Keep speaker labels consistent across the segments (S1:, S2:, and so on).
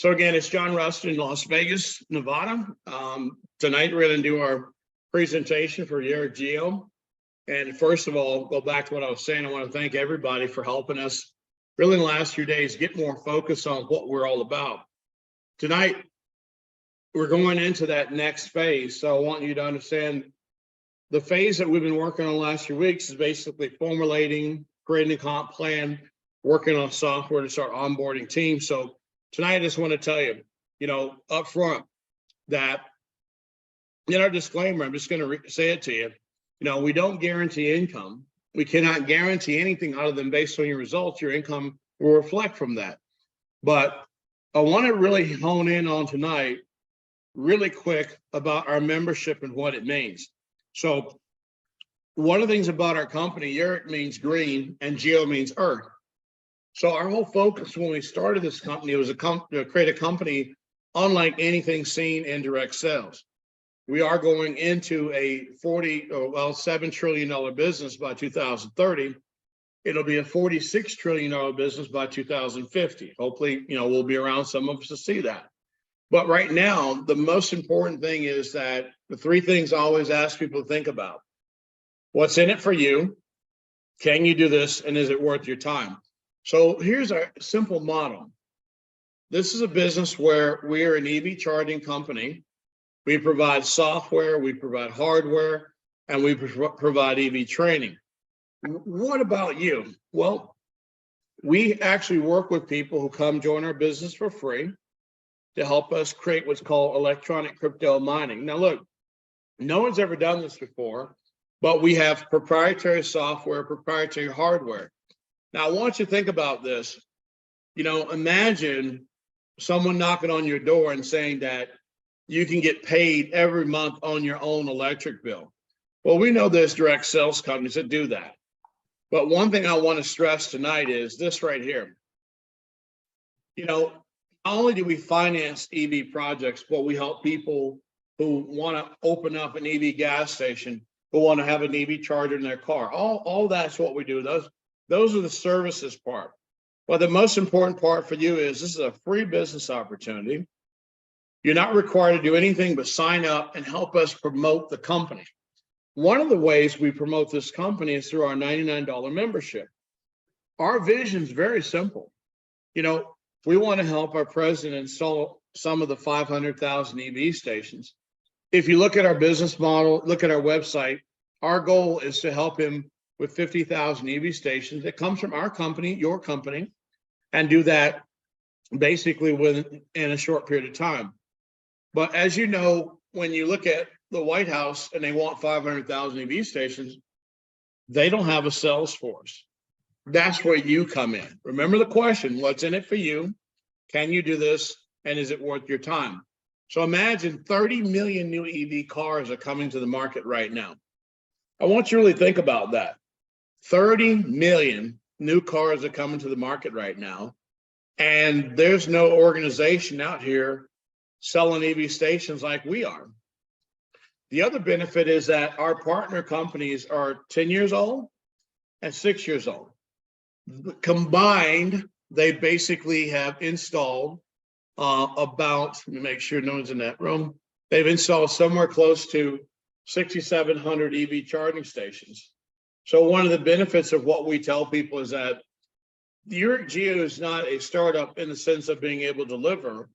S1: So again, it's John Rustin in Las Vegas, Nevada. Tonight we're going to do our presentation for Yereq Geo. And first of all, go back to what I was saying. I want to thank everybody for helping us really in the last few days get more focused on what we're all about. Tonight, we're going into that next phase. So I want you to understand the phase that we've been working on the last few weeks is basically formulating, creating a comp plan, working on software to start onboarding teams. So tonight, I just want to tell you, up front that in our disclaimer, I'm just going to say it to you. We don't guarantee income. We cannot guarantee anything other than based on your results, your income will reflect from that. But I want to really hone in on tonight really quick about our membership and what it means. So one of the things about our company, Yereq means green and Geo means earth. So our whole focus when we started this company was to create a company unlike anything seen in direct sales. We are going into a $7 trillion business by 2030. It'll be a $46 trillion business by 2050. Hopefully, we'll be around some of us to see that. But right now, the most important thing is that the three things I always ask people to think about. What's in it for you? Can you do this? And is it worth your time? So here's our simple model. This is a business where we are an EV charging company. We provide software, we provide hardware, and we provide EV training. What about you? Well, we actually work with people who come join our business for free to help us create what's called electronic crypto mining. Now, look, no one's ever done this before, but we have proprietary software, proprietary hardware. Now, I want you to think about this. Imagine someone knocking on your door and saying that you can get paid every month on your own electric bill. Well, we know there's direct sales companies that do that. But one thing I want to stress tonight is this right here. Not only do we finance EV projects, but we help people who want to open up an EV gas station, who want to have an EV charger in their car. All that's what we do. Those are the services part. But the most important part for you is this is a free business opportunity. You're not required to do anything but sign up and help us promote the company. One of the ways we promote this company is through our $99 membership. Our vision is very simple. We want to help our president install some of the 500,000 EV stations. If you look at our business model, look at our website, our goal is to help him with 50,000 EV stations. It comes from our company, your company, and do that basically in a short period of time. But as you know, when you look at the White House and they want 500,000 EV stations, they don't have a sales force. That's where you come in. Remember the question, what's in it for you? Can you do this? And is it worth your time? So imagine 30 million new EV cars are coming to the market right now. I want you to really think about that. 30 million new cars are coming to the market right now. And there's no organization out here selling EV stations like we are. The other benefit is that our partner companies are 10 years old and 6 years old. Combined, they basically have installed let me make sure no one's in that room. They've installed somewhere close to 6,700 EV charging stations. So one of the benefits of what we tell people is that Yereq Geo is not a startup in the sense of being able to deliver.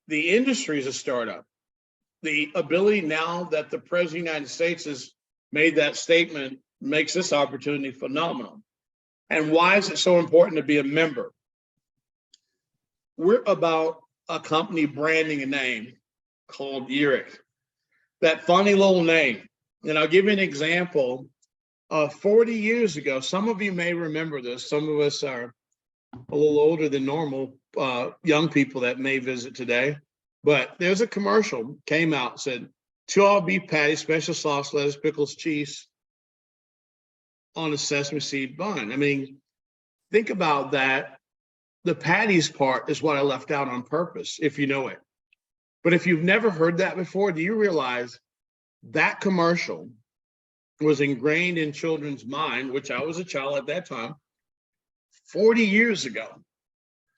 S1: The industry is a startup. The ability now that the President of the United States has made that statement makes this opportunity phenomenal. And why is it so important to be a member? We're about a company branding a name called Yereq. That funny little name. And I'll give you an example. 40 years ago, some of you may remember this. Some of us are a little older than normal, young people that may visit today. But there's a commercial came out, said, 2 all beef patties, special sauce, lettuce, pickles, cheese on a sesame seed bun. I mean, think about that. The patties part is what I left out on purpose, if you know it. But if you've never heard that before, do you realize that commercial was ingrained in children's mind, which I was a child at that time, 40 years ago.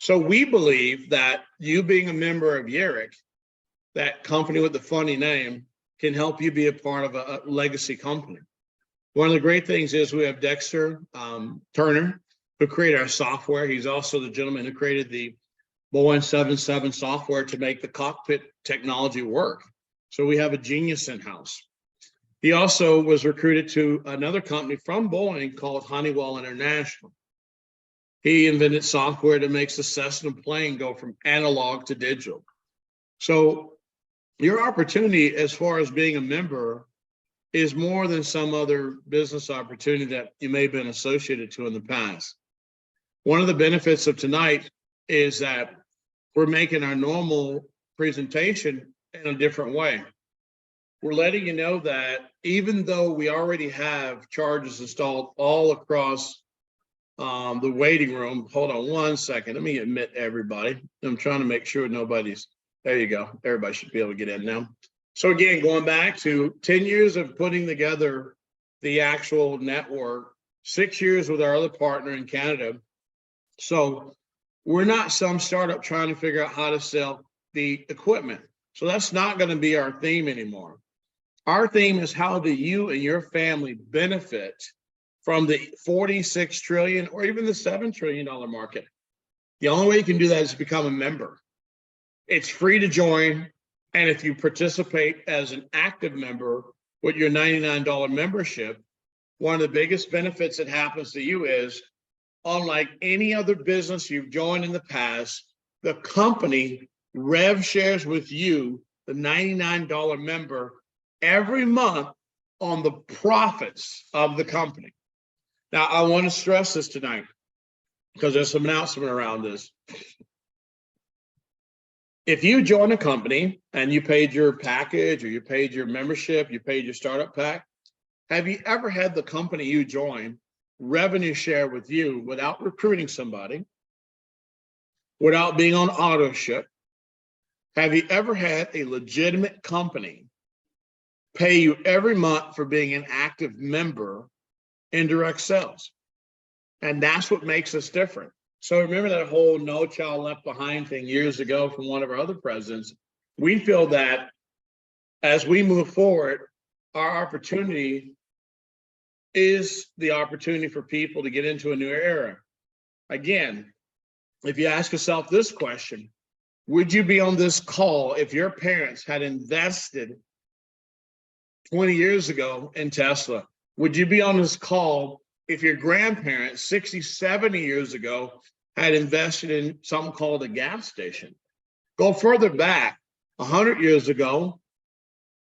S1: So we believe that you being a member of Yereq, that company with the funny name, can help you be a part of a legacy company. One of the great things is we have Dexter Turner, who created our software. He's also the gentleman who created the Boeing 77 software to make the cockpit technology work. So we have a genius in-house. He also was recruited to another company from Boeing called Honeywell International. He invented software that makes the Cessna plane go from analog to digital. So your opportunity as far as being a member is more than some other business opportunity that you may have been associated to in the past. One of the benefits of tonight is that we're making our normal presentation in a different way. We're letting you know that even though we already have chargers installed all across the waiting room, hold on one second, let me admit everybody. I'm trying to make sure nobody's, there you go. Everybody should be able to get in now. So again, going back to 10 years of putting together the actual network, 6 years with our other partner in Canada. So we're not some startup trying to figure out how to sell the equipment. So that's not going to be our theme anymore. Our theme is how do you and your family benefit from the 46 trillion or even the $7 trillion market. The only way you can do that is to become a member. It's free to join. And if you participate as an active member with your $99 membership, one of the biggest benefits that happens to you is, unlike any other business you've joined in the past, the company rev shares with you, the $99 member, every month on the profits of the company. Now, I want to stress this tonight because there's some announcement around this. If you join a company and you paid your package or you paid your membership, you paid your startup pack, have you ever had the company you join revenue share with you without recruiting somebody, without being on auto ship? Have you ever had a legitimate company pay you every month for being an active member in direct sales? And that's what makes us different. So remember that whole No Child Left Behind thing years ago from one of our other presidents. We feel that as we move forward, our opportunity is the opportunity for people to get into a new era. Again, if you ask yourself this question, would you be on this call if your parents had invested 20 years ago in Tesla? Would you be on this call if your grandparents 60, 70 years ago had invested in something called a gas station? Go further back, 100 years ago,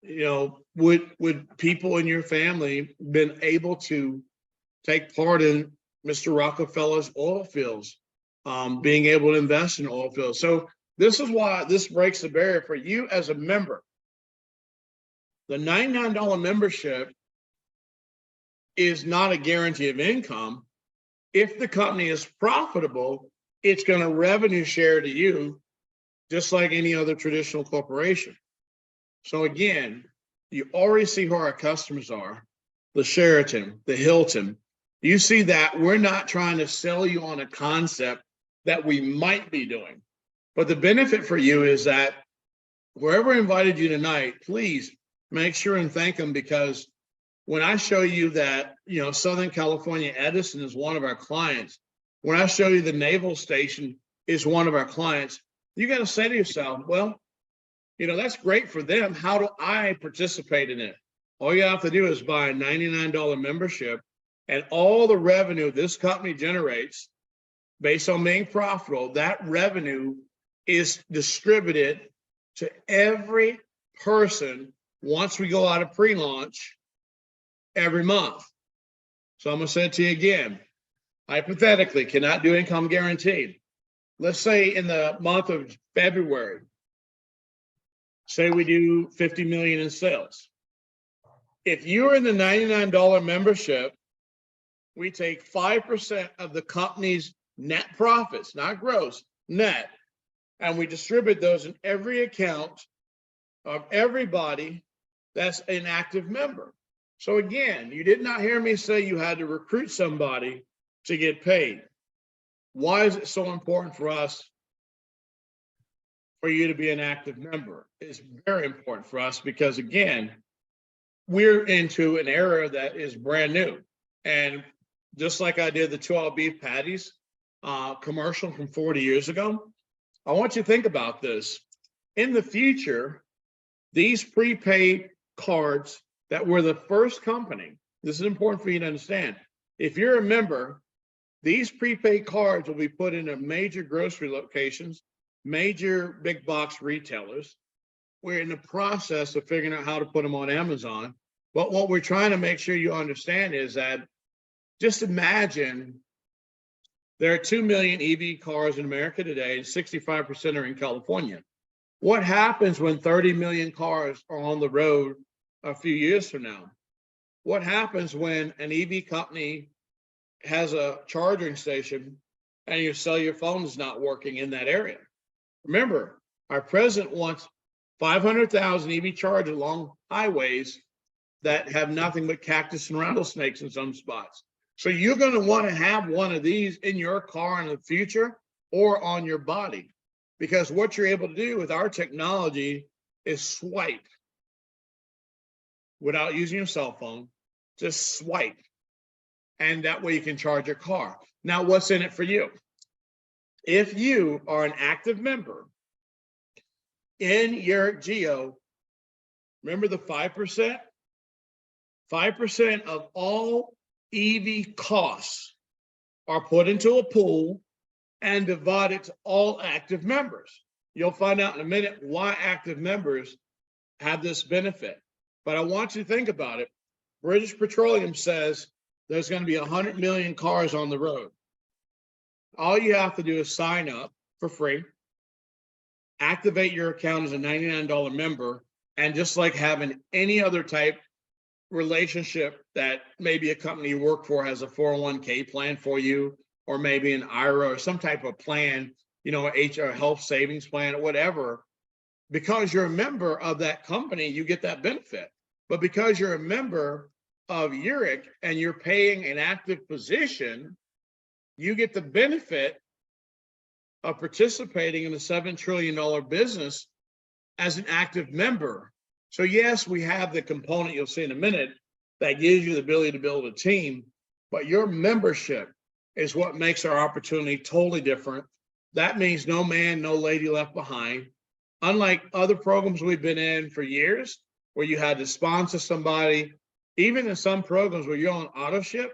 S1: you know, would people in your family been able to take part in Mr. Rockefeller's oil fields, being able to invest in oil fields? So this is why this breaks the barrier for you as a member. The $99 membership is not a guarantee of income. If the company is profitable, it's going to revenue share to you just like any other traditional corporation. So again, you already see who our customers are, the Sheraton, the Hilton. You see that we're not trying to sell you on a concept that we might be doing. But the benefit for you is that wherever I invited you tonight, please make sure and thank them, because when I show you that, you know, Southern California Edison is one of our clients, when I show you the Naval Station is one of our clients, you got to say to yourself, well, you know, that's great for them. How do I participate in it? All you have to do is buy a $99 membership, and all the revenue this company generates based on being profitable, that revenue is distributed to every person once we go out of pre-launch every month. So I'm going to say it to you again. Hypothetically, cannot do income guaranteed. Let's say in the month of February, say we do 50 million in sales. If you're in the $99 membership, we take 5% of the company's net profits, not gross, net, and we distribute those in every account of everybody that's an active member. So again, you did not hear me say you had to recruit somebody to get paid. Why is it so important for us for you to be an active member? It's very important for us because, again, we're into an era that is brand new. And just like I did the 2-hour beef patties commercial from 40 years ago, I want you to think about this. In the future, these prepaid cards that were the first company, this is important for you to understand. If you're a member, these prepaid cards will be put into major grocery locations, major big box retailers. We're in the process of figuring out how to put them on Amazon. But what we're trying to make sure you understand is that just imagine there are 2 million EV cars in America today, and 65% are in California. What happens when 30 million cars are on the road a few years from now? What happens when an EV company has a charging station and your cellular phone is not working in that area? Remember, our president wants 500,000 EV chargers along highways that have nothing but cactus and rattlesnakes in some spots. So you're going to want to have one of these in your car in the future or on your body, because what you're able to do with our technology is swipe without using your cell phone, just swipe. And that way you can charge your car. Now, what's in it for you? If you are an active member in Yereq Geo, remember the 5%? 5% of all EV costs are put into a pool and divided to all active members. You'll find out in a minute why active members have this benefit. But I want you to think about it. British Petroleum says there's going to be 100 million cars on the road. All you have to do is sign up for free, activate your account as a $99 member, and just like having any other type relationship that maybe a company you work for has a 401k plan for you, or maybe an IRA or some type of plan, you know, a health savings plan or whatever, because you're a member of that company, you get that benefit. But because you're a member of Yereq and you're paying an active position, you get the benefit of participating in the $7 trillion business as an active member. So yes, we have the component you'll see in a minute that gives you the ability to build a team, but your membership is what makes our opportunity totally different. That means no man, no lady left behind. Unlike other programs we've been in for years, where you had to sponsor somebody, even in some programs where you're on auto ship,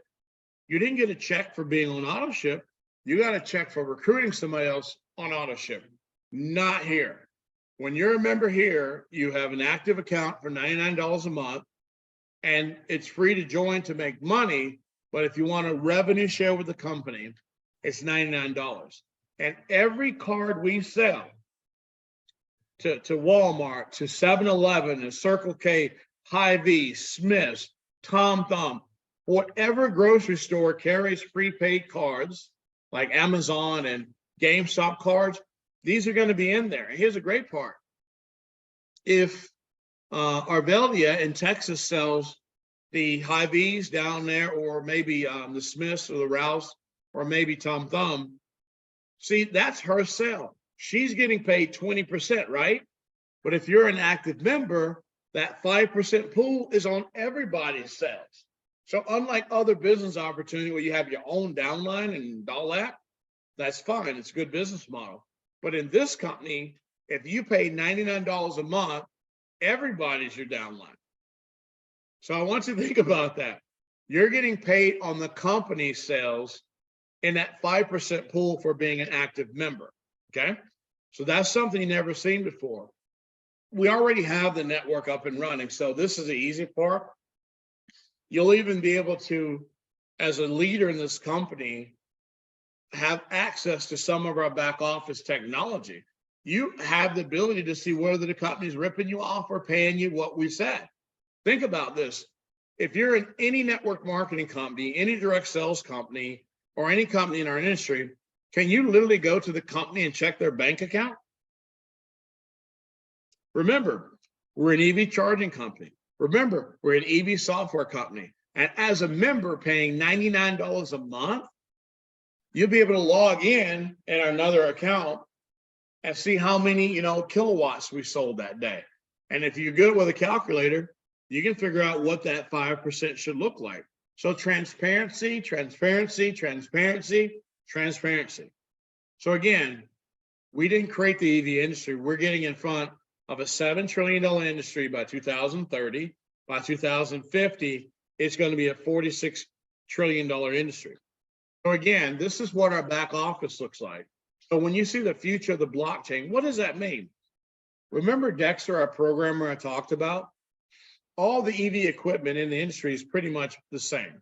S1: you didn't get a check for being on auto ship. You got a check for recruiting somebody else on auto ship. Not here. When you're a member here, you have an active account for $99 a month, and it's free to join to make money. But if you want a revenue share with the company, it's $99. And every card we sell to Walmart, to 7-Eleven, to Circle K, Hy-Vee, Smith's, Tom Thumb, whatever grocery store carries prepaid cards like Amazon and GameStop cards, these are going to be in there. And here's the great part. If Arvelia in Texas sells the Hy-Vees down there, or maybe the Smiths or the Ralphs, or maybe Tom Thumb, see, that's her sale. She's getting paid 20%, right? But if you're an active member, that 5% pool is on everybody's sales. So unlike other business opportunity where you have your own downline and all that, that's fine. It's a good business model. But in this company, if you pay $99 a month, everybody's your downline. So I want you to think about that. You're getting paid on the company sales in that 5% pool for being an active member, okay? So that's something you've never seen before. We already have the network up and running, so this is the easy part. You'll even be able to, as a leader in this company, have access to some of our back office technology. You have the ability to see whether the company's ripping you off or paying you what we said. Think about this. If you're in any network marketing company, any direct sales company, or any company in our industry, can you literally go to the company and check their bank account? Remember, we're an EV charging company. Remember, we're an EV software company. And as a member paying $99 a month, you'll be able to log in another account and see how many, kilowatts we sold that day. And if you're good with a calculator, you can figure out what that 5% should look like. So transparency, transparency, transparency, transparency. So again, we didn't create the EV industry. We're getting in front of a $7 trillion industry by 2030. By 2050, it's going to be a $46 trillion industry. So again, this is what our back office looks like. So when you see the future of the blockchain, what does that mean? Remember Dexter, our programmer I talked about? All the EV equipment in the industry is pretty much the same.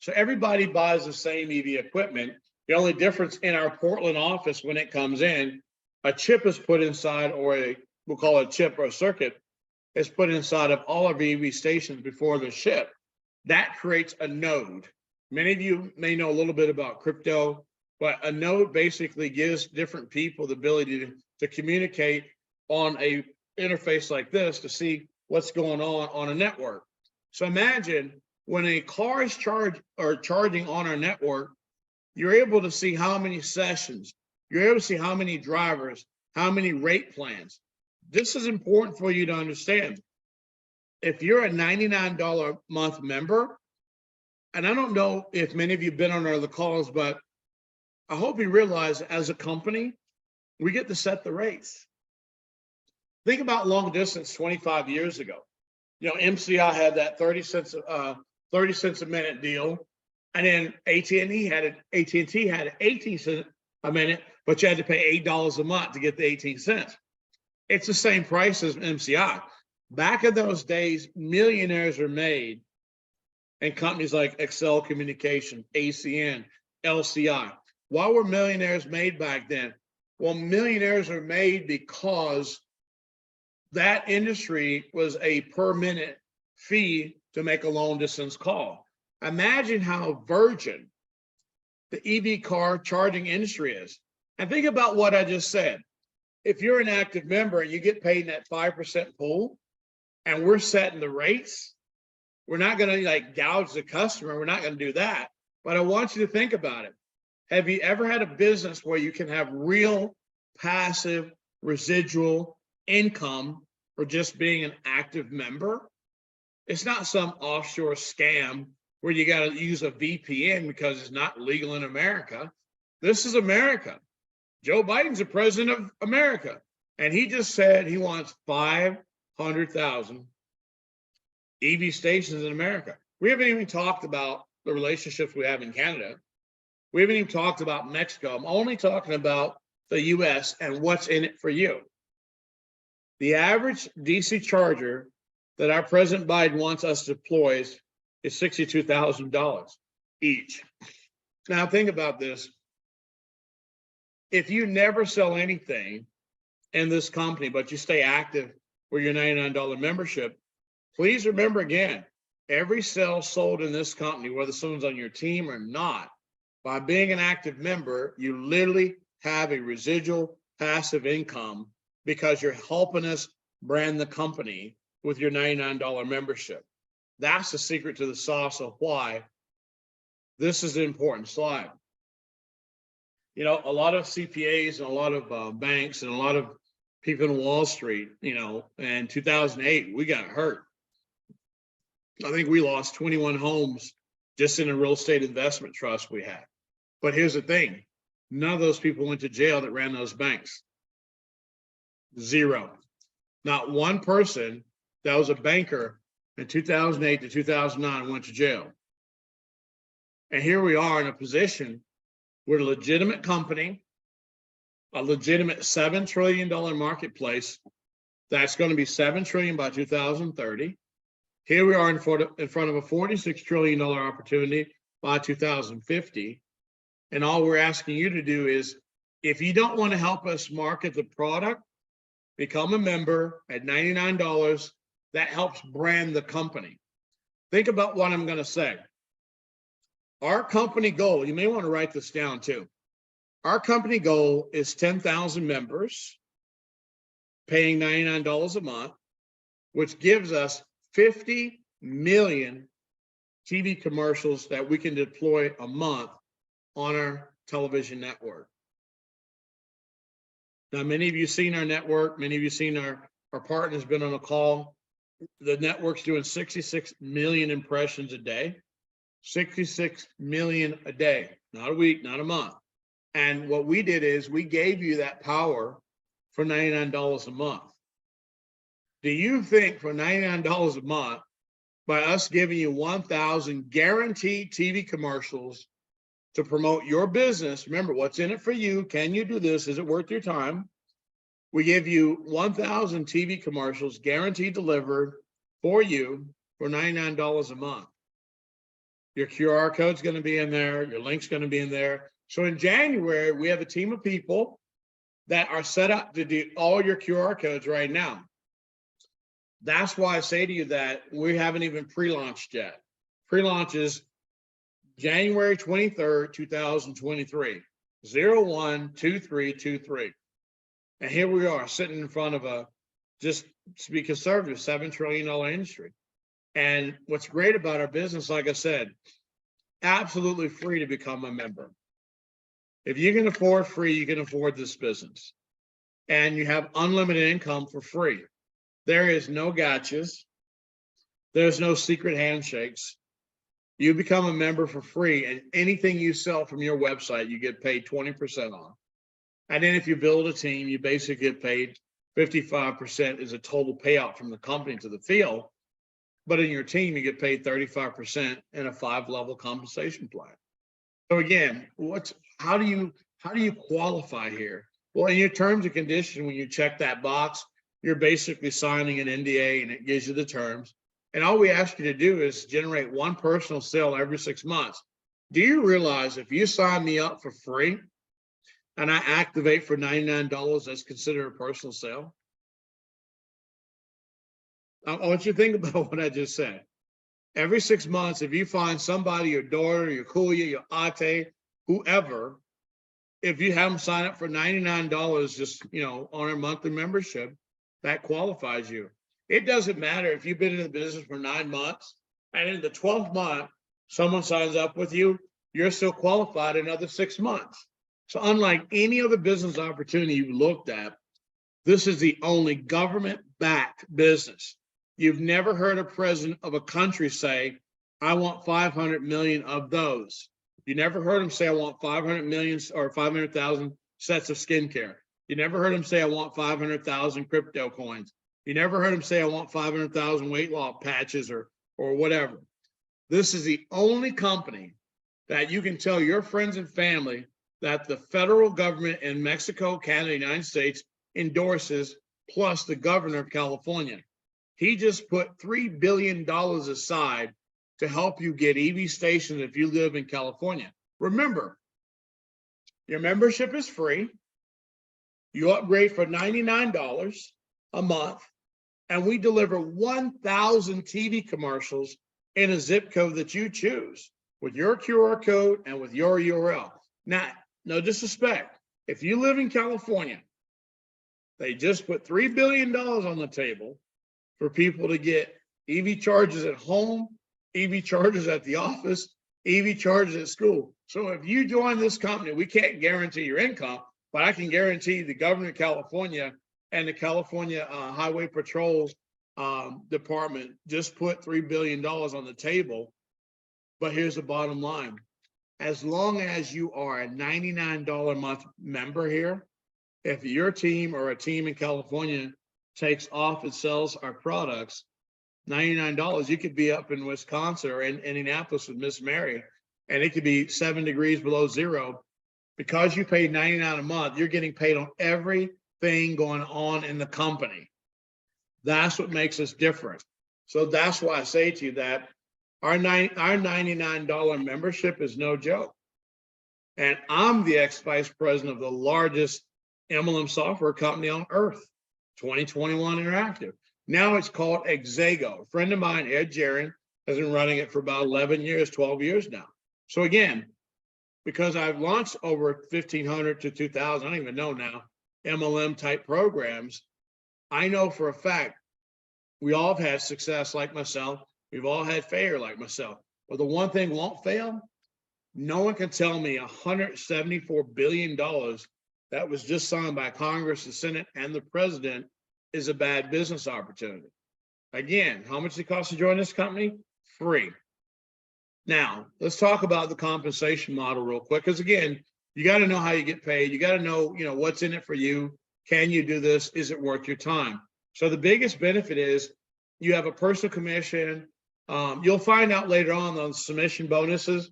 S1: So everybody buys the same EV equipment. The only difference in our Portland office, when it comes in, a chip is put inside, or we'll call it a chip or a circuit, is put inside of all of EV stations before they're shipped. That creates a node. Many of you may know a little bit about crypto, but a node basically gives different people the ability to communicate on a interface like this to see what's going on a network. So imagine when a car is charging on our network, you're able to see how many sessions, you're able to see how many drivers, how many rate plans. This is important for you to understand. If you're a $99 a month member, and I don't know if many of you have been on other calls, but I hope you realize as a company, we get to set the rates. Think about long distance 25 years ago. MCI had that 30 cents a minute deal, and then AT&T had 18 cents a minute, but you had to pay $8 a month to get the 18 cents. It's the same price as MCI. Back in those days, millionaires are made in companies like Excel Communication, ACN, LCI. Why were millionaires made back then? Well, millionaires are made because that industry was a per minute fee to make a long distance call. Imagine how virgin the EV car charging industry is. And think about what I just said. If you're an active member and you get paid in that 5% pool, and we're setting the rates, we're not going to gouge the customer. We're not going to do that. But I want you to think about it. Have you ever had a business where you can have real passive residual income for just being an active member? It's not some offshore scam where you got to use a VPN because it's not legal in America. This is America. Joe Biden's the president of America, and he just said he wants 500,000 EV stations in America. We haven't even talked about the relationships we have in Canada. We haven't even talked about Mexico. I'm only talking about the US and what's in it for you. The average DC charger that our President Biden wants us to deploy is $62,000 each. Now think about this. If you never sell anything in this company, but you stay active with your $99 membership, please remember again, every sale sold in this company, whether someone's on your team or not, by being an active member, you literally have a residual passive income because you're helping us brand the company with your $99 membership. That's the secret to the sauce of why this is an important slide. A lot of CPAs and a lot of banks and a lot of people in Wall Street, in 2008, we got hurt. I think we lost 21 homes just in a real estate investment trust we had. But here's the thing. None of those people went to jail that ran those banks. Zero. Not one person that was a banker in 2008 to 2009 went to jail. And here we are in a position we're a legitimate company, a legitimate $7 trillion marketplace that's going to be $7 trillion by 2030. Here we are in front of a $46 trillion opportunity by 2050. And all we're asking you to do is, if you don't want to help us market the product, become a member at $99. That helps brand the company. Think about what I'm going to say. Our company goal, you may want to write this down too. Our company goal is 10,000 members paying $99 a month, which gives us 50 million TV commercials that we can deploy a month on our television network. Now, many of you seen our network, many of you seen our partners been on a call. The network's doing 66 million impressions a day, 66 million a day, not a week, not a month. And what we did is we gave you that power for $99 a month. Do you think for $99 a month, by us giving you 1,000 guaranteed TV commercials to promote your business, remember what's in it for you, can you do this, is it worth your time? We give you 1,000 TV commercials guaranteed delivered for you for $99 a month. Your QR code's going to be in there, your link's going to be in there. So in January, we have a team of people that are set up to do all your QR codes right now. That's why I say to you that we haven't even pre-launched yet. Pre-launch is January 23rd, 2023, 012323. And here we are sitting in front of a, just to be conservative, $7 trillion industry. And what's great about our business, like I said, absolutely free to become a member. If you can afford free, you can afford this business. And you have unlimited income for free. There is no gotchas. There's no secret handshakes. You become a member for free, and anything you sell from your website, you get paid 20% on. And then if you build a team, you basically get paid 55% is a total payout from the company to the field. But in your team, you get paid 35% in a 5-level compensation plan. So again, how do you qualify here? Well, in your terms and conditions, when you check that box, you're basically signing an NDA and it gives you the terms. And all we ask you to do is generate one personal sale every 6 months. Do you realize if you sign me up for free and I activate for $99, that's considered a personal sale? I want you to think about what I just said. Every 6 months, if you find somebody, your daughter, your kuya, your ate, whoever, if you have them sign up for $99 just, on a monthly membership, that qualifies you. It doesn't matter if you've been in the business for 9 months and in the 12th month, someone signs up with you, you're still qualified another 6 months. So unlike any other business opportunity you've looked at, this is the only government-backed business. You've never heard a president of a country say, I want 500 million of those. You never heard him say, I want 500 million or 500,000 sets of skincare. You never heard him say, I want 500,000 crypto coins. You never heard him say, I want 500,000 weight loss patches or whatever. This is the only company that you can tell your friends and family that the federal government in Mexico, Canada, United States endorses, plus the governor of California. He just put $3 billion aside to help you get EV stations if you live in California. Remember, your membership is free. You upgrade for $99 a month, and we deliver 1,000 TV commercials in a zip code that you choose with your QR code and with your URL. Now, no disrespect. If you live in California, they just put $3 billion on the table for people to get EV chargers at home, EV chargers at the office, EV chargers at school. So if you join this company, we can't guarantee your income, but I can guarantee the governor of California and the California Highway Patrol Department just put $3 billion on the table. But here's the bottom line. As long as you are a $99 a month member here, if your team or a team in California takes off and sells our products, $99, you could be up in Wisconsin or in Indianapolis with Miss Mary, and it could be 7 degrees below zero. Because you paid $99 a month, you're getting paid on everything going on in the company. That's what makes us different. So that's why I say to you that our $99 membership is no joke. And I'm the ex-vice president of the largest MLM software company on earth, 2021 Interactive. Now it's called Yereq Geo. A friend of mine, Ed Jaron, has been running it for about 11 years, 12 years now. So again, because I've launched over 1,500 to 2,000, I don't even know now, MLM type programs, I know for a fact we all have had success like myself. We've all had failure like myself. But the one thing won't fail, No one can tell me $174 billion that was just signed by Congress, the Senate, and the president is a bad business opportunity. Again, how much does it cost to join this company? Free. Now, let's talk about the compensation model real quick, because again, you got to know how you get paid. You got to know, what's in it for you. Can you do this? Is it worth your time? So the biggest benefit is you have a personal commission. You'll find out later on submission bonuses.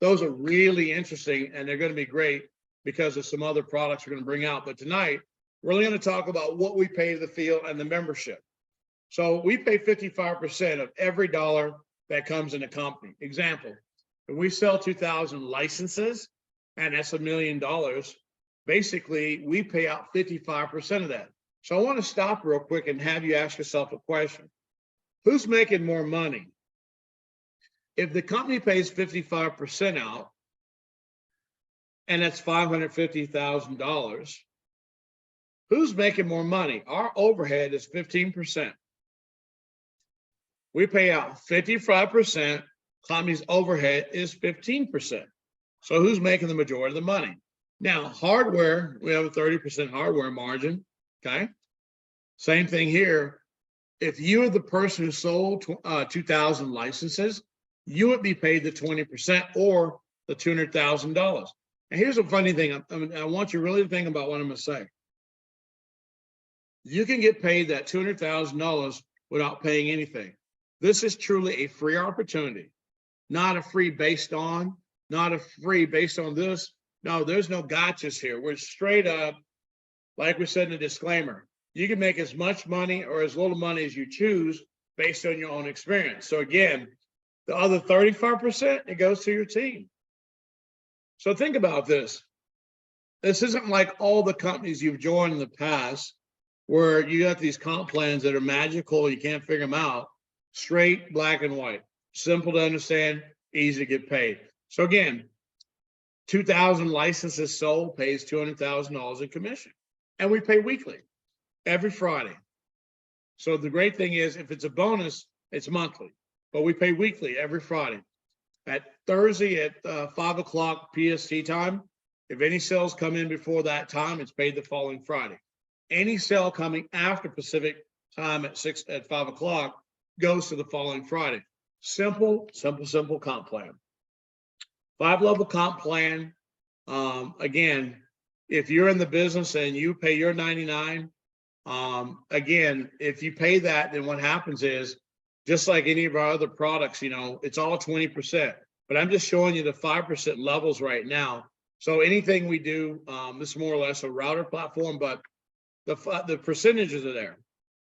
S1: Those are really interesting, and they're going to be great because of some other products we're going to bring out. But tonight, we're really going to talk about what we pay to the field and the membership. So we pay 55% of every dollar that comes in the company. Example, if we sell 2,000 licenses, and that's $1 million, basically, we pay out 55% of that. So I want to stop real quick and have you ask yourself a question. Who's making more money? If the company pays 55% out, and that's $550,000, who's making more money? Our overhead is 15%. We pay out 55%, company's overhead is 15%. So who's making the majority of the money? Now, hardware, we have a 30% hardware margin, okay? Same thing here. If you are the person who sold 2,000 licenses, you would be paid the 20% or the $200,000. And here's a funny thing. I want you really to think about what I'm going to say. You can get paid that $200,000 without paying anything. This is truly a free opportunity, not a free based on, not a free based on this. No, there's no gotchas here. We're straight up, like we said in the disclaimer, you can make as much money or as little money as you choose based on your own experience. So again, the other 35%, it goes to your team. So think about this. This isn't like all the companies you've joined in the past where you got these comp plans that are magical, you can't figure them out. Straight, black and white, simple to understand, easy to get paid. So again, 2,000 licenses sold pays $200,000 in commission. And we pay weekly, every Friday. So the great thing is if it's a bonus, it's monthly, but we pay weekly every Friday. At Thursday at 5 o'clock PST time, if any sales come in before that time, it's paid the following Friday. Any sale coming after Pacific time at 5 o'clock goes to the following Friday. Simple comp plan. 5-level comp plan. Again, if you're in the business and you pay your 99, again, if you pay that, then what happens is, just like any of our other products, it's all 20%. But I'm just showing you the 5% levels right now. So anything we do, this is more or less a router platform, but the percentages are there.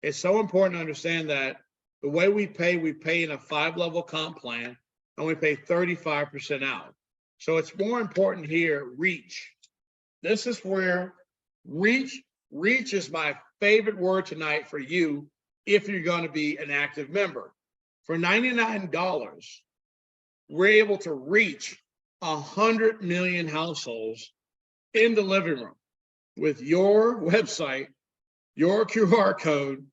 S1: It's so important to understand that the way we pay in a 5-level comp plan, and we pay 35% out. So it's more important here, reach. This is where reach is my favorite word tonight for you if you're going to be an active member. For $99, we're able to reach 100 million households in the living room with your website, your QR code,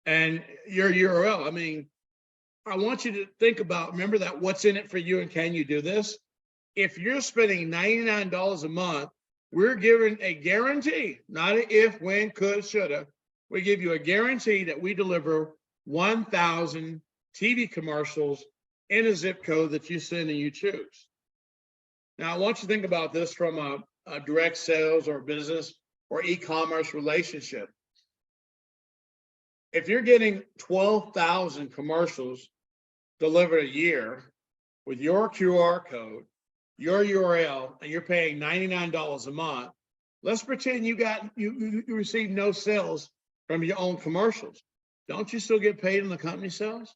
S1: and your URL. I mean, I want you to think about, remember that what's in it for you and can you do this? If you're spending $99 a month, we're giving a guarantee, not an if, when, could, shoulda. We give you a guarantee that we deliver 1,000 TV commercials in a zip code that you send and you choose. Now, I want you to think about this from a direct sales or business or e-commerce relationship. If you're getting 12,000 commercials delivered a year with your QR code, your URL, and you're paying $99 a month, let's pretend you receive no sales from your own commercials. Don't you still get paid on the company sales?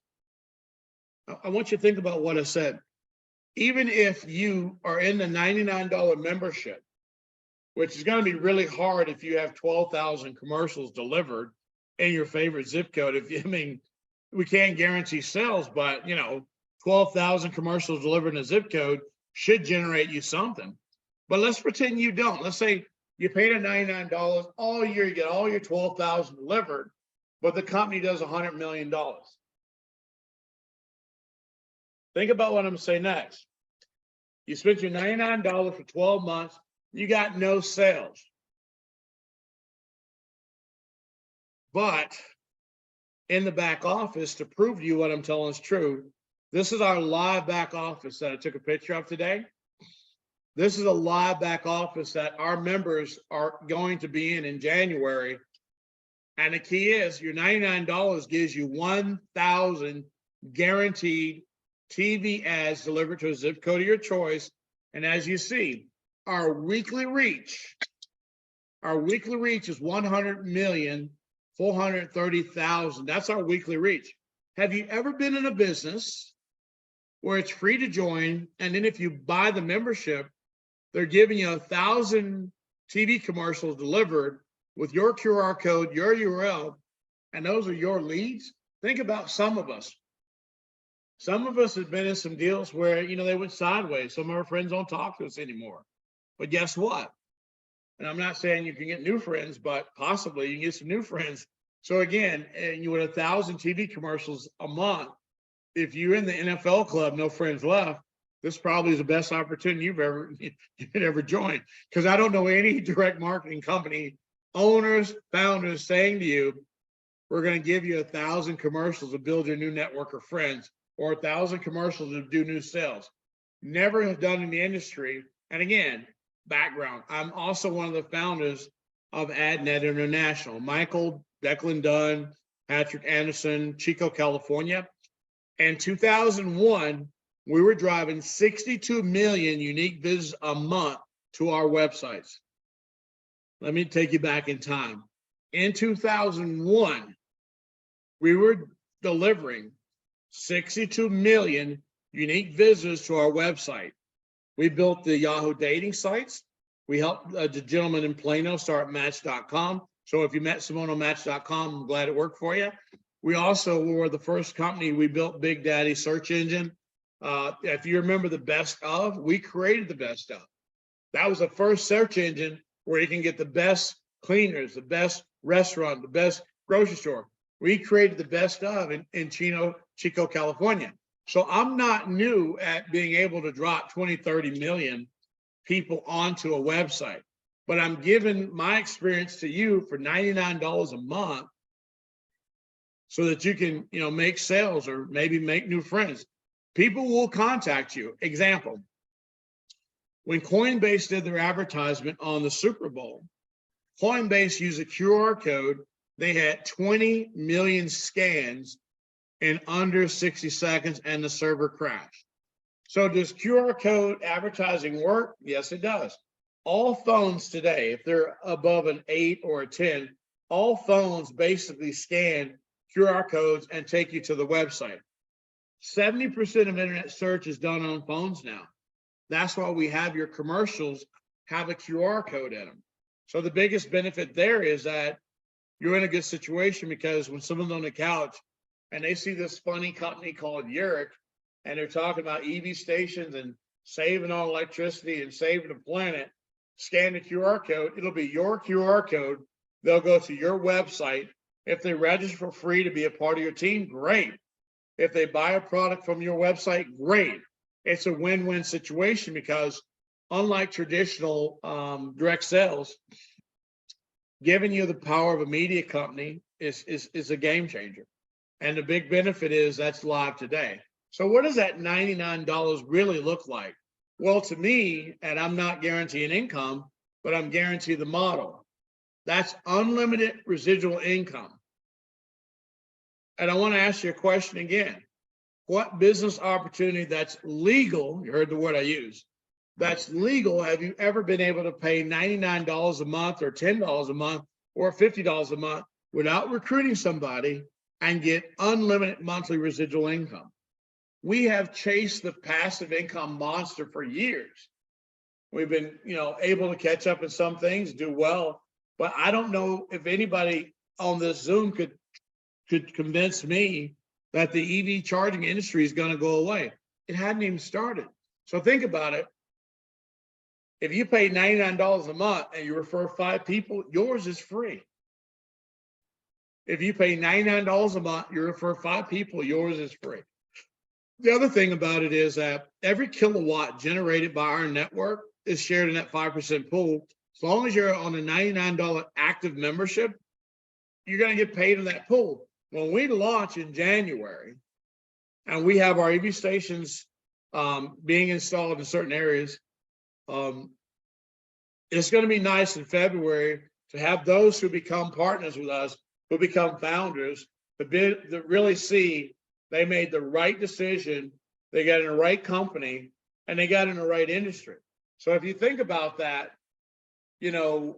S1: I want you to think about what I said. Even if you are in the $99 membership, which is going to be really hard if you have 12,000 commercials delivered in your favorite zip code. We can't guarantee sales, but 12,000 commercials delivered in a zip code should generate you something. But let's pretend you don't. Let's say you paid $99 all year, you get all your 12,000 delivered, but the company does $100 million. Think about what I'm going to say next. You spent your $99 for 12 months. You got no sales. But in the back office, to prove to you what I'm telling is true, this is our live back office that I took a picture of today. This is a live back office that our members are going to be in January. And the key is your $99 gives you 1,000 guaranteed TV ads delivered to a zip code of your choice. And as you see, our weekly reach is 100,430,000. That's our weekly reach. Have you ever been in a business where it's free to join, and then if you buy the membership, they're giving you 1,000 TV commercials delivered with your QR code, your URL, and those are your leads? Think about some of us. Some of us have been in some deals where, they went sideways. Some of our friends don't talk to us anymore. But guess what? And I'm not saying you can get new friends, but possibly you can get some new friends. So again, you with 1,000 TV commercials a month, if you're in the NFL club, no friends left, this probably is the best opportunity you could ever join. Because I don't know any direct marketing company owners, founders saying to you, we're going to give you 1,000 commercials to build your new network of friends, or 1,000 commercials to do new sales. Never have done in the industry. And again, background, I'm also one of the founders of AdNet International. Michael, Declan Dunn, Patrick Anderson, Chico, California. In 2001, we were driving 62 million unique visitors a month to our websites. Let me take you back in time. In 2001, we were delivering 62 million unique visitors to our website. We built the Yahoo dating sites. We helped the gentleman in Plano start Match.com. So if you met Simone on Match.com, I'm glad it worked for you. We also were the first company. We built Big Daddy search engine. If you remember the best of, we created the best of. That was the first search engine where you can get the best cleaners, the best restaurant, the best grocery store. We created the best of in Chico, California. So I'm not new at being able to drop 20, 30 million people onto a website, but I'm giving my experience to you for $99 a month so that you can, make sales or maybe make new friends. People will contact you. Example, when Coinbase did their advertisement on the Super Bowl, Coinbase used a QR code. They had 20 million scans in under 60 seconds and the server crashed. So does QR code advertising work? Yes, it does. All phones today, if they're above an 8 or a 10, all phones basically scan QR codes and take you to the website. 70% of internet search is done on phones now. That's why we have your commercials have a QR code in them. So the biggest benefit there is that you're in a good situation, because when someone's on the couch and they see this funny company called Yereq, and they're talking about EV stations and saving on electricity and saving the planet, scan the QR code. It'll be your QR code. They'll go to your website. If they register for free to be a part of your team, great. If they buy a product from your website, great. It's a win-win situation, because unlike traditional direct sales, giving you the power of a media company is a game changer. And the big benefit is that's live today. So what does that $99 really look like? Well, to me, and I'm not guaranteeing income, but I'm guaranteeing the model. That's unlimited residual income. And I want to ask you a question again. What business opportunity that's legal, you heard the word I use, that's legal, have you ever been able to pay $99 a month or $10 a month or $50 a month without recruiting somebody and get unlimited monthly residual income? We have chased the passive income monster for years. We've been, able to catch up in some things, do well, but I don't know if anybody on this Zoom could convince me that the EV charging industry is going to go away. It hadn't even started. So think about it. If you pay $99 a month and you refer 5 people, yours is free. If you pay $99 a month, you refer 5 people, yours is free. The other thing about it is that every kilowatt generated by our network is shared in that 5% pool. As long as you're on a $99 active membership, you're going to get paid in that pool. When we launch in January and we have our EV stations being installed in certain areas, it's going to be nice in February to have those who become partners with us, who become founders, to really see they made the right decision, they got in the right company, and they got in the right industry. So if you think about that, you know,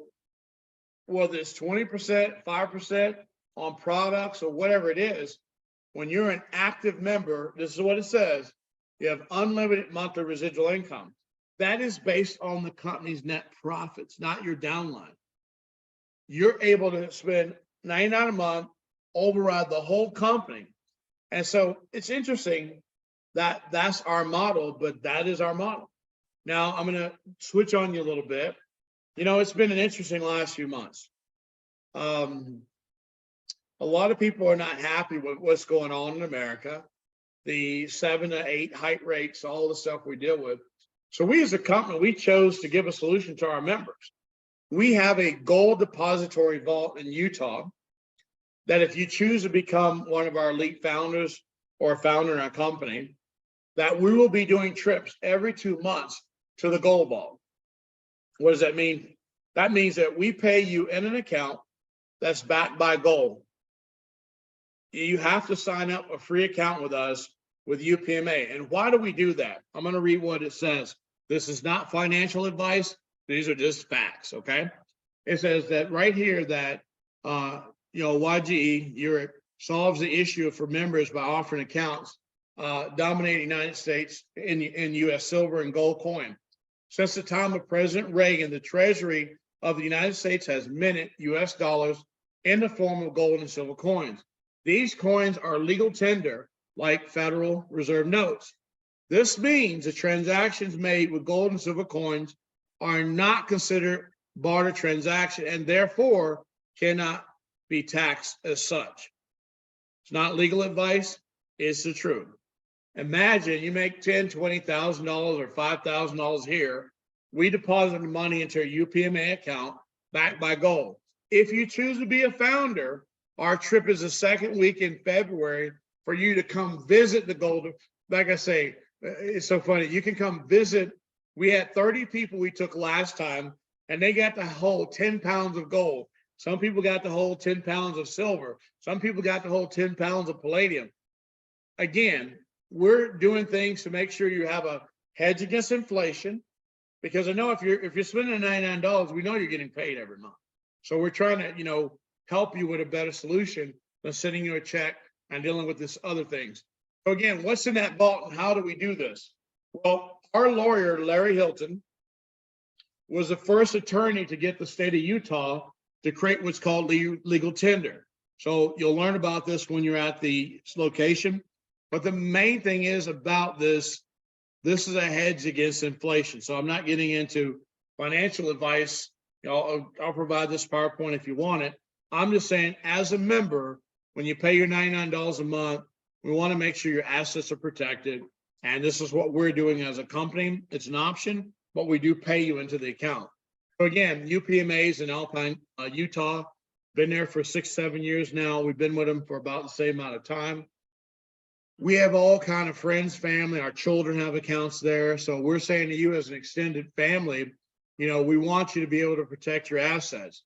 S1: whether it's 20%, 5% on products or whatever it is, when you're an active member, this is what it says, you have unlimited monthly residual income. That is based on the company's net profits, not your downline. You're able to spend $99 a month, override the whole company. And so it's interesting that that's our model, but that is our model. Now I'm going to switch on you a little bit. You know, it's been an interesting last few months. A lot of people are not happy with what's going on in America, the 7 to 8 height rates, all the stuff we deal with. So we as a company, we chose to give a solution to our members. We have a gold depository vault in Utah that if you choose to become one of our elite founders or a founder in our company, that we will be doing trips every 2 months to the gold vault. What does that mean? That means that we pay you in an account that's backed by gold. You have to sign up a free account with us with UPMA. And why do we do that? I'm going to read what it says. This is not financial advice. These are just facts, okay? It says that right here that, YGE, Yereq, solves the issue for members by offering accounts dominating the United States in U.S. silver and gold coin. Since the time of President Reagan, the Treasury of the United States has minted U.S. dollars in the form of gold and silver coins. These coins are legal tender, like Federal Reserve notes. This means the transactions made with gold and silver coins are not considered barter transaction and therefore cannot be taxed as such. It's not legal advice, it's the truth. Imagine you make $10,000, $20,000 or $5,000 here. We deposit the money into a UPMA account backed by gold. If you choose to be a founder, our trip is the second week in February for you to come visit the gold. Like I say, it's so funny. You can come visit. We had 30 people we took last time, and they got to hold 10 pounds of gold. Some people got to hold 10 pounds of silver. Some people got to hold 10 pounds of palladium. Again, we're doing things to make sure you have a hedge against inflation, because I know if you're spending $99, we know you're getting paid every month. So we're trying to, help you with a better solution than sending you a check and dealing with this other things. So again, what's in that vault and how do we do this? Well, our lawyer, Larry Hilton, was the first attorney to get the state of Utah to create what's called legal tender. So you'll learn about this when you're at the location. But the main thing is about this is a hedge against inflation. So I'm not getting into financial advice. I'll provide this PowerPoint if you want it. I'm just saying, as a member, when you pay your $99 a month, we want to make sure your assets are protected. And this is what we're doing as a company. It's an option, but we do pay you into the account. So again, UPMA's in Alpine, Utah, been there for 6-7 years now. We've been with them for about the same amount of time. We have all kind of friends, family, our children have accounts there. So we're saying to you as an extended family, we want you to be able to protect your assets.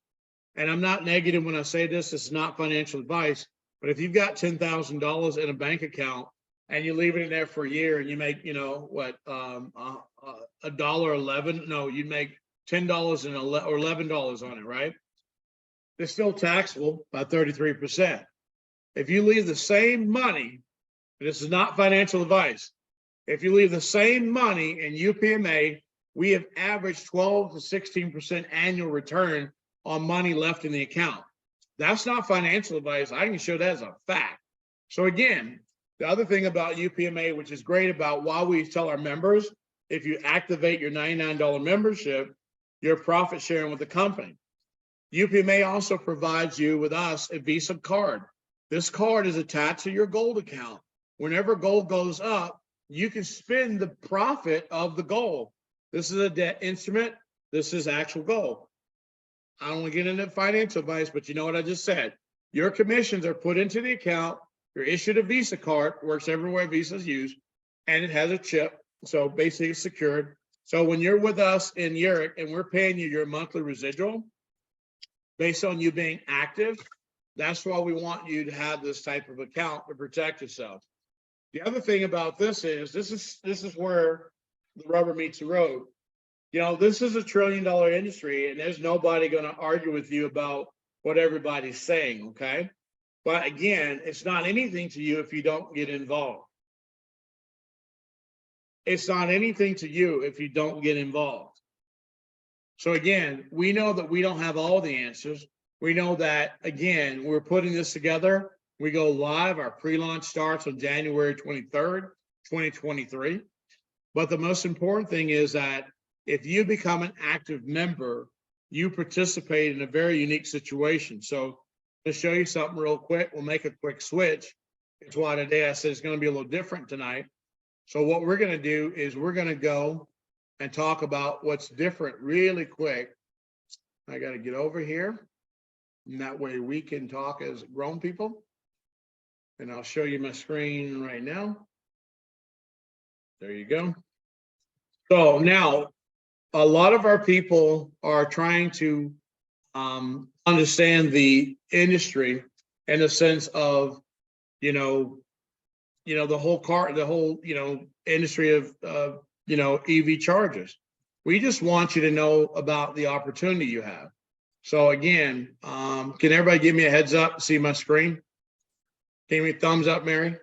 S1: And I'm not negative when I say this, it's not financial advice, but if you've got $10,000 in a bank account and you leave it in there for a year and you make, $1.11, no, you make $10 or $11 on it, right? It's still taxable by 33%. If you leave the same money, this is not financial advice. If you leave the same money in UPMA, we have averaged 12 to 16% annual return on money left in the account. That's not financial advice. I can show that as a fact. So again, the other thing about UPMA, which is great about why we tell our members, if you activate your $99 membership, you're profit sharing with the company. UPMA also provides you with us a Visa card. This card is attached to your gold account. Whenever gold goes up, you can spend the profit of the gold. This is a debt instrument. This is actual gold. I don't want to get into financial advice, but you know what I just said. Your commissions are put into the account. You're issued a Visa card, works everywhere Visa is used, and it has a chip. So basically it's secured. So when you're with us in Yereq and we're paying you your monthly residual based on you being active, that's why we want you to have this type of account to protect yourself. The other thing about this is where the rubber meets the road. You know, this is $1 trillion industry, and there's nobody going to argue with you about what everybody's saying, okay? But again, it's not anything to you if you don't get involved. It's not anything to you if you don't get involved. So again, we know that we don't have all the answers. We know that, again, we're putting this together. We go live. Our pre-launch starts on January 23rd, 2023. But the most important thing is that if you become an active member, you participate in a very unique situation. So to show you something real quick, we'll make a quick switch. It's why today I said it's going to be a little different tonight. So what we're going to do is we're going to go and talk about what's different really quick. I got to get over here, and that way we can talk as grown people. And I'll show you my screen right now. There you go. So now a lot of our people are trying to understand the industry in the sense of, the whole industry of, EV chargers. We just want you to know about the opportunity you have. So again, can everybody give me a heads up, see my screen? Give me a thumbs up, Mary.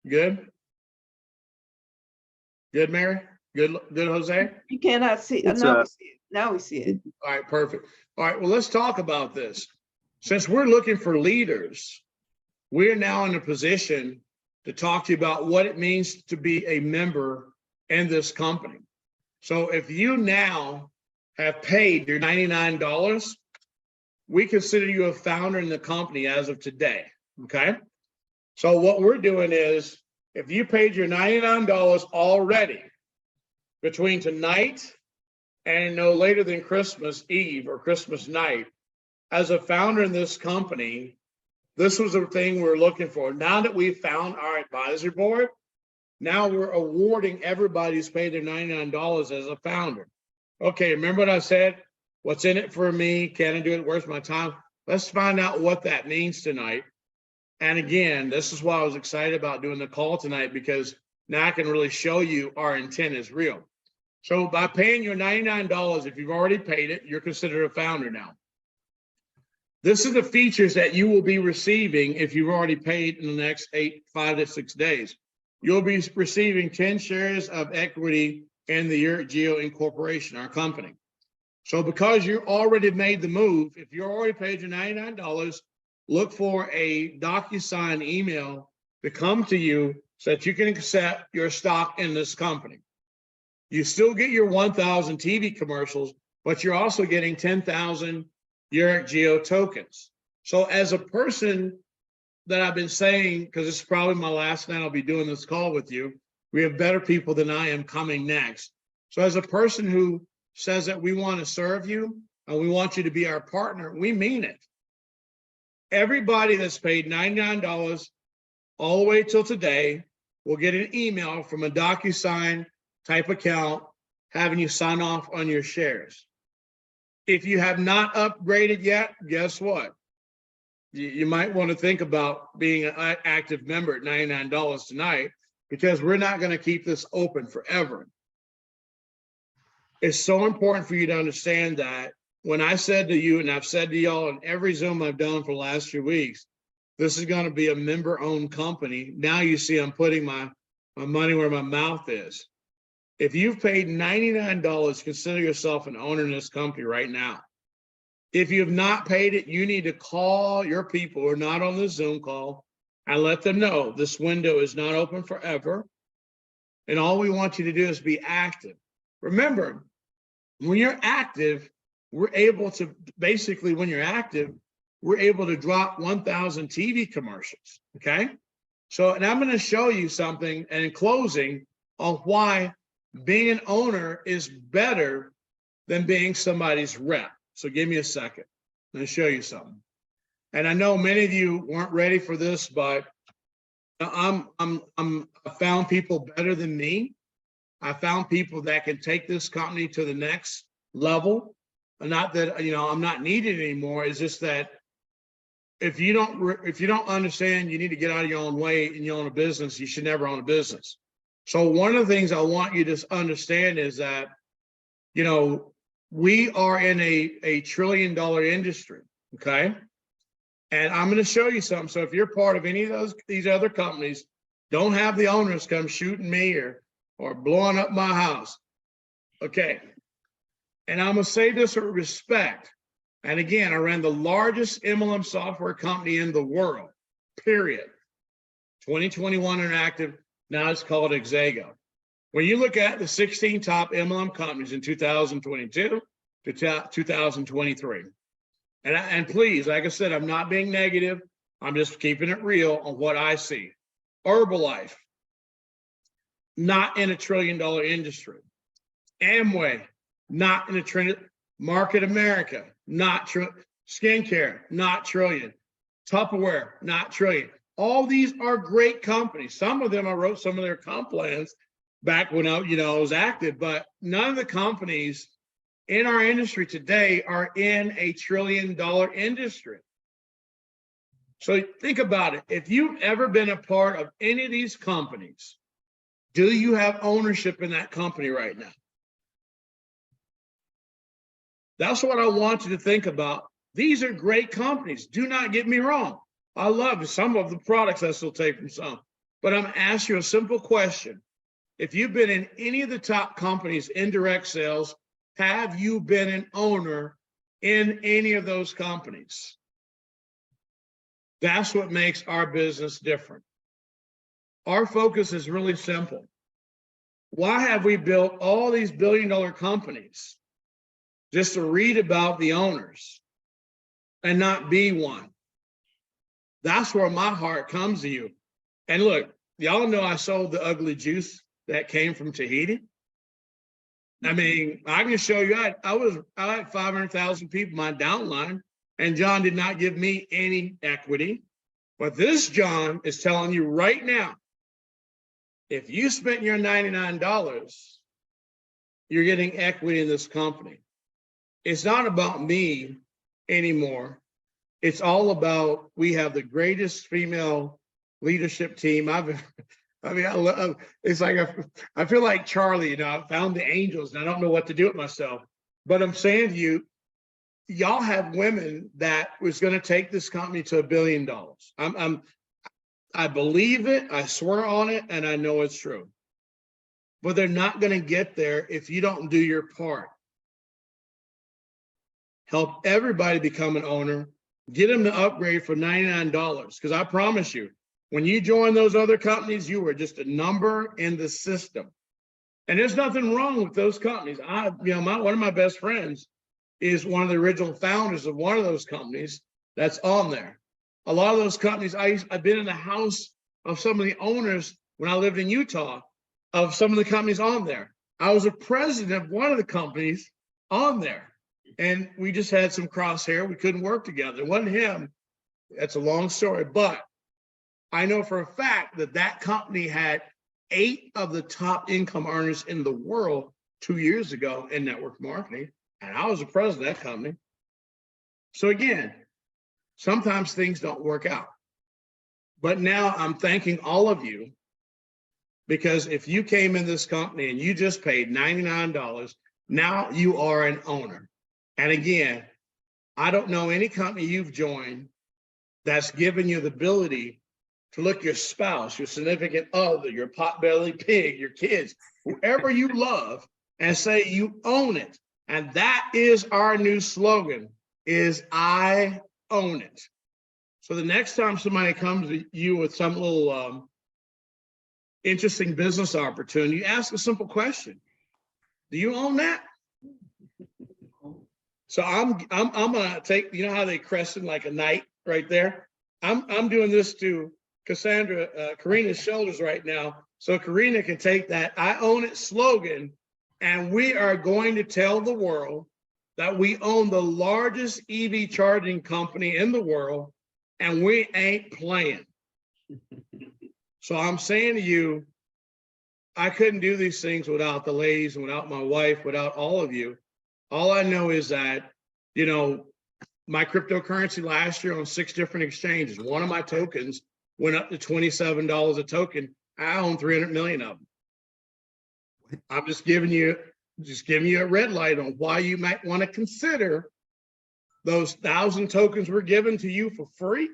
S1: Good? Good, Mary? Good, Jose?
S2: You cannot see. Now we see it. Now we see it.
S1: All right, perfect. All right, well, let's talk about this. Since we're looking for leaders, we're now in a position to talk to you about what it means to be a member in this company. So if you now have paid your $99, we consider you a founder in the company as of today, okay? So what we're doing is, if you paid your $99 already between tonight and no later than Christmas Eve or Christmas night, as a founder in this company, this was the thing we're looking for. Now that we've found our advisory board, now we're awarding everybody who's paid their $99 as a founder. Okay, remember what I said? What's in it for me? Can I do it? Where's my time? Let's find out what that means tonight. And again, this is why I was excited about doing the call tonight, because now I can really show you our intent is real. So by paying your $99, if you've already paid it, you're considered a founder now. This is the features that you will be receiving if you've already paid in the next 5 to 6 days. You'll be receiving 10 shares of equity in the Yereq Geo Incorporation, our company. So because you already made the move, if you already paid your $99, look for a DocuSign email to come to you so that you can accept your stock in this company. You still get your 1,000 TV commercials, but you're also getting 10,000 Yereq Geo tokens. So as a person that I've been saying, because this is probably my last night I'll be doing this call with you, we have better people than I am coming next. So as a person who says that we want to serve you and we want you to be our partner, we mean it. Everybody that's paid $99 all the way till today will get an email from a DocuSign type account having you sign off on your shares. If you have not upgraded yet, guess what? You might want to think about being an active member at $99 tonight, because we're not going to keep this open forever. It's so important for you to understand that when I said to you, and I've said to y'all in every Zoom I've done for the last few weeks, this is going to be a member-owned company. Now you see I'm putting my money where my mouth is. If you've paid $99, consider yourself an owner in this company right now. If you have not paid it, you need to call your people who are not on the Zoom call and let them know this window is not open forever. And all we want you to do is be active. Remember, when you're active, we're able to basically, when you're active, we're able to drop 1,000 TV commercials, okay? So, and I'm going to show you something, and in closing, on why being an owner is better than being somebody's rep. So give me a second. I'm going to show you something. And I know many of you weren't ready for this, but I found people better than me. I found people that can take this company to the next level. Not that, you know, I'm not needed anymore. It's just that if you don't understand you need to get out of your own way and you own a business, you should never own a business. So one of the things I want you to understand is that, you know, we are in a $1 trillion industry, okay? And I'm going to show you something. So if you're part of any of these other companies, don't have the owners come shooting me or blowing up my house, okay? And I'm going to say this with respect. And again, I ran the largest MLM software company in the world, period. 2021 inactive, now it's called Yereq Geo. When you look at the 16 top MLM companies in 2022 to 2023, and please, like I said, I'm not being negative. I'm just keeping it real on what I see. Herbalife, not in $1 trillion industry. Amway, not in a trillion. Market America, not skincare, not trillion. Tupperware, not trillion. All these are great companies. Some of them, I wrote some of their comp plans back when I was active, but none of the companies in our industry today are in a $1 trillion industry. So think about it. If you've ever been a part of any of these companies, do you have ownership in that company right now? That's what I want you to think about. These are great companies. Do not get me wrong. I love some of the products I still take from some, but I'm asking you a simple question. If you've been in any of the top companies in direct sales, have you been an owner in any of those companies? That's what makes our business different. Our focus is really simple. Why have we built all these billion-dollar companies just to read about the owners and not be one? That's where my heart comes to you. And look, y'all know I sold the ugly juice that came from Tahiti. I mean, I can show you, I had 500,000 people in my downline, and John did not give me any equity. But this John is telling you right now, if you spent your $99, you're getting equity in this company. It's not about me anymore. It's all about, we have the greatest female leadership team it's like, I feel like Charlie, I found the angels and I don't know what to do with myself. But I'm saying to you, y'all have women that was going to take this company to $1 billion. I believe it, I swear on it, and I know it's true. But they're not going to get there if you don't do your part. Help everybody become an owner, get them to upgrade for $99. Because I promise you, when you join those other companies, you were just a number in the system. And there's nothing wrong with those companies. One of my best friends is one of the original founders of one of those companies that's on there. A lot of those companies, I've been in the house of some of the owners when I lived in Utah, of some of the companies on there. I was a president of one of the companies on there. And we just had some crosshair. We couldn't work together. It wasn't him. That's a long story. But I know for a fact that that company had 8 of the top income earners in the world 2 years ago in network marketing. And I was the president of that company. So again, sometimes things don't work out. But now I'm thanking all of you, because if you came in this company and you just paid $99, now you are an owner. And again, I don't know any company you've joined that's given you the ability to look your spouse, your significant other, your potbelly pig, your kids, whoever you love, and say you own it. And that is our new slogan, is I own it. So the next time somebody comes to you with some little interesting business opportunity, ask a simple question. Do you own that? So I'm gonna take, you know how they crescent like a knight right there? I'm doing this to Karina's shoulders right now. So Karina can take that "I own it" slogan, and we are going to tell the world that we own the largest EV charging company in the world, and we ain't playing. So I'm saying to you, I couldn't do these things without the ladies and without my wife, without all of you. All I know is that, you know, my cryptocurrency last year on 6 different exchanges, one of my tokens went up to $27 a token. I own 300 million of them. I'm just giving you a red light on why you might want to consider those 1,000 tokens were given to you for free.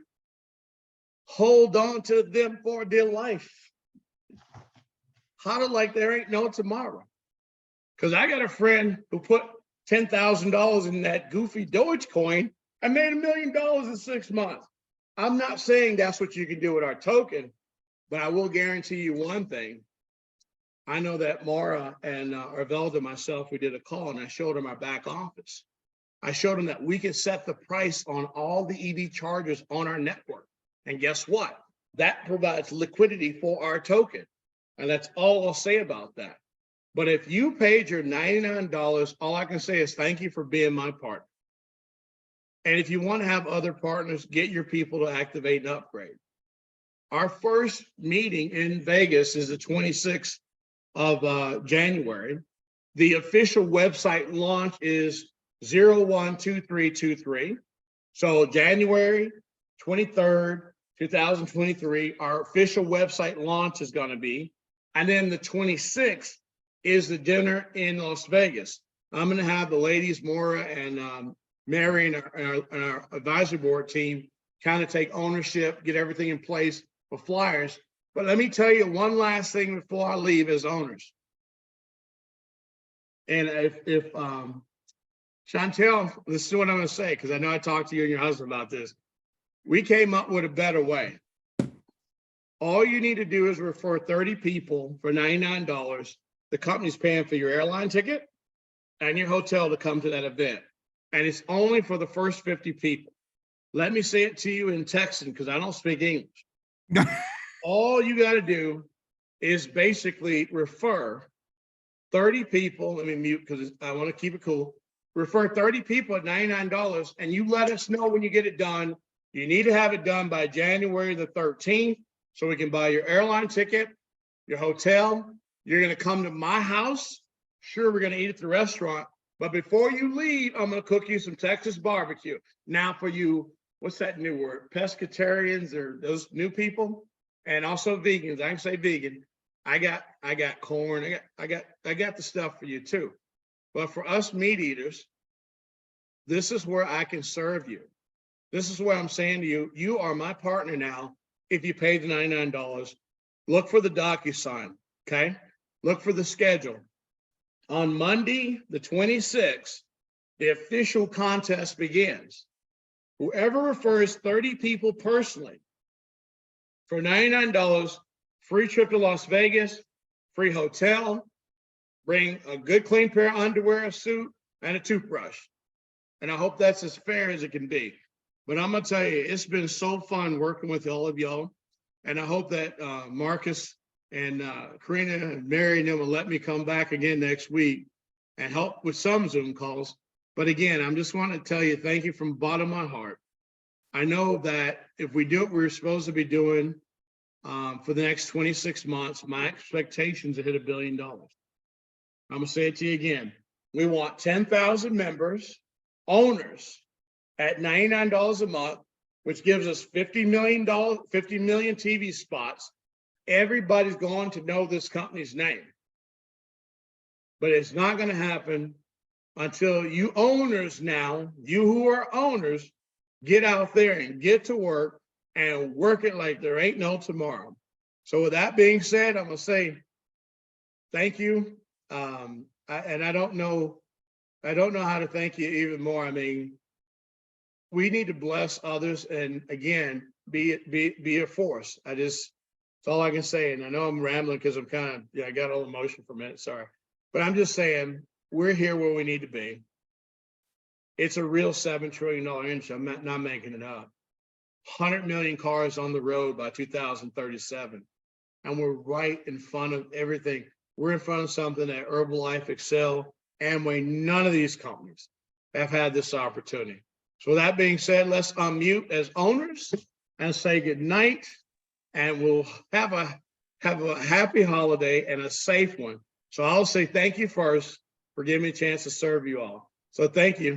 S1: Hold on to them for dear life. How to like there ain't no tomorrow. Because I got a friend who put $10,000 in that goofy Dogecoin and made $1 million in 6 months. I'm not saying that's what you can do with our token, but I will guarantee you one thing. I know that Mara and Arvelda, myself, we did a call and I showed them our back office. I showed them that we can set the price on all the EV chargers on our network. And guess what? That provides liquidity for our token. And that's all I'll say about that. But if you paid your $99, all I can say is thank you for being my partner. And if you want to have other partners, get your people to activate and upgrade. Our first meeting in Vegas is the 26th of January. The official website launch is 012323. So January 23rd, 2023, our official website launch is going to be. And then the 26th is the dinner in Las Vegas. I'm going to have the ladies, Maura and Mary and our advisory board team kind of take ownership, get everything in place for flyers. But let me tell you one last thing before I leave as owners. And if Chantel, this is what I'm going to say, because I know I talked to you and your husband about this. We came up with a better way. All you need to do is refer 30 people for $99. The company's paying for your airline ticket and your hotel to come to that event. And it's only for the first 50 people. Let me say it to you in Texan because I don't speak English. All you got to do is basically refer 30 people. Let me mute because I want to keep it cool. Refer 30 people at $99 and you let us know when you get it done. You need to have it done by January the 13th so we can buy your airline ticket, your hotel. You're going to come to my house. Sure, we're going to eat at the restaurant. But before you leave, I'm going to cook you some Texas barbecue. Now for you, what's that new word? Pescatarians or those new people? And also vegans. I can say vegan. I got corn. I got the stuff for you too. But for us meat eaters, this is where I can serve you. This is where I'm saying to you, you are my partner now. If you pay the $99, look for the DocuSign, okay? Look for the schedule. On Monday, the 26th, the official contest begins. Whoever refers 30 people personally for $99, free trip to Las Vegas, free hotel, bring a good clean pair of underwear, a suit, and a toothbrush. And I hope that's as fair as it can be. But I'm going to tell you, it's been so fun working with all of y'all. And I hope that Marcus and Karina and Mary and them will let me come back again next week and help with some Zoom calls. But again, I'm just wanting to tell you, thank you from the bottom of my heart. I know that if we do what we're supposed to be doing for the next 26 months, my expectations are hit $1 billion. I'm going to say it to you again. We want 10,000 members, owners at $99 a month, which gives us 50 million TV spots. Everybody's going to know this company's name. But it's not going to happen until you owners now, you who are owners, get out there and get to work and work it like there ain't no tomorrow. So with that being said, I'm going to say thank you. I don't know how to thank you even more. I mean, we need to bless others and again, be a force. That's all I can say. And I know I'm rambling because I'm I got a little emotion for a minute, sorry. But I'm just saying, we're here where we need to be. It's a real $7 trillion industry. I'm not making it up. 100 million cars on the road by 2037. And we're right in front of everything. We're in front of something that Herbalife, Excel, Amway, none of these companies have had this opportunity. So with that being said, let's unmute as owners and say good night. And we'll have a happy holiday and a safe one. So I'll say thank you first for giving me a chance to serve you all. So thank you.